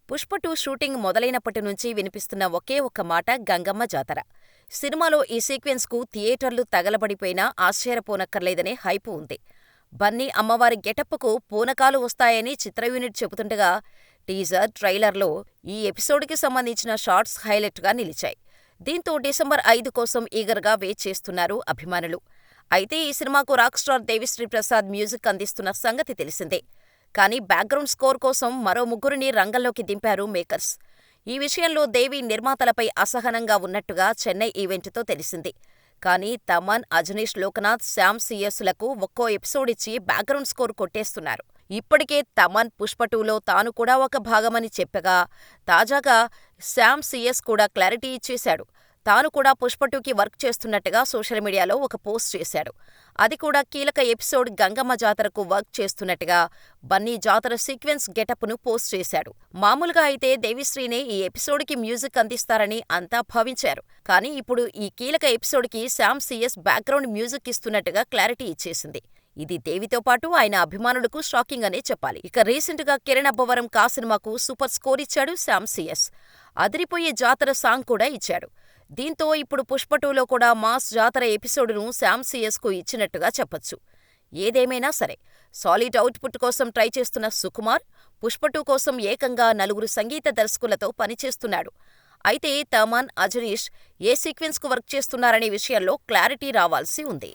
Pushpa 2 shooting మొదలైనప్పటి నుంచి వినిపిస్తున్న ఒకే ఒక్క మాట గంగమ్మ జాతర. సినిమాలో ఈ సీక్వెన్స్కు థియేటర్లు తగలబడిపోయినా ఆశ్చర్యపోనక్కర్లేదనే హైపు ఉంది. బన్నీ అమ్మవారి గెటప్పుకు పూనకాలు వస్తాయని చిత్ర యూనిట్ చెబుతుండగా, టీజర్, ట్రైలర్లో ఈ ఎపిసోడ్కి సంబంధించిన షాట్స్ హైలైట్గా నిలిచాయి. దీంతో డిసెంబర్ 5 కోసం ఈగర్గా వెయిట్ చేస్తున్నారు అభిమానులు. అయితే ఈ సినిమాకు rock star Devisri Prasad music అందిస్తున్న సంగతి తెలిసిందే. కానీ బ్యాక్గ్రౌండ్ స్కోర్ కోసం మరో ముగ్గురిని రంగంలోకి దింపారు మేకర్స్. ఈ విషయంలో దేవి నిర్మాతలపై అసహనంగా ఉన్నట్టుగా చెన్నై ఈవెంట్తో తెలిసింది. కానీ తమన్, అజనీష్ లోకనాథ్, శ్యామ్ సిఎస్లకు ఒక్కో ఎపిసోడ్ ఇచ్చి బ్యాక్గ్రౌండ్ స్కోర్ కొట్టేస్తున్నారు. ఇప్పటికే తమన్ పుష్ప 2లో తాను కూడా ఒక భాగమని చెప్పగా, తాజాగా శ్యామ్ సిఎస్ కూడా క్లారిటీ ఇచ్చేశాడు. తాను కూడా పుష్ప 2కి వర్క్ చేస్తున్నట్టుగా సోషల్ మీడియాలో ఒక పోస్ట్ చేశాడు. అది కూడా కీలక ఎపిసోడ్ గంగమ్మ జాతరకు వర్క్ చేస్తున్నట్టుగా బన్నీ జాతర సీక్వెన్స్ గెటప్ను పోస్ట్ చేశాడు. మామూలుగా అయితే దేవిశ్రీనే ఈ ఎపిసోడ్కి మ్యూజిక్ అందిస్తారని అంతా భావించారు. కానీ ఇప్పుడు ఈ కీలక ఎపిసోడ్కి శ్యామ్ సిఎస్ బ్యాక్గ్రౌండ్ మ్యూజిక్ ఇస్తున్నట్టుగా క్లారిటీ ఇచ్చేసింది. ఇది దేవితో పాటు ఆయన అభిమానులకు షాకింగ్ అనే చెప్పాలి. ఇక రీసెంట్గా కిరణ్ అబ్బవరం కా సినిమాకు సూపర్ స్కోర్ ఇచ్చాడు శ్యామ్ సిఎస్. అదిరిపోయే జాతర సాంగ్ కూడా ఇచ్చాడు. దీంతో ఇప్పుడు పుష్ప 2లో కూడా మాస్ జాతర ఎపిసోడును శ్యామ్ సిఎస్కు ఇచ్చినట్టుగా చెప్పొచ్చు. ఏదేమైనా సరే, సాలిడ్ అవుట్పుట్ కోసం ట్రై చేస్తున్న సుకుమార్ పుష్ప 2 కోసం ఏకంగా 4 సంగీత దర్శకులతో పనిచేస్తున్నాడు. అయితే తమన్, అజనీష్ ఏ సీక్వెన్స్కు వర్క్ చేస్తున్నారనే విషయంలో క్లారిటీ రావాల్సి ఉంది.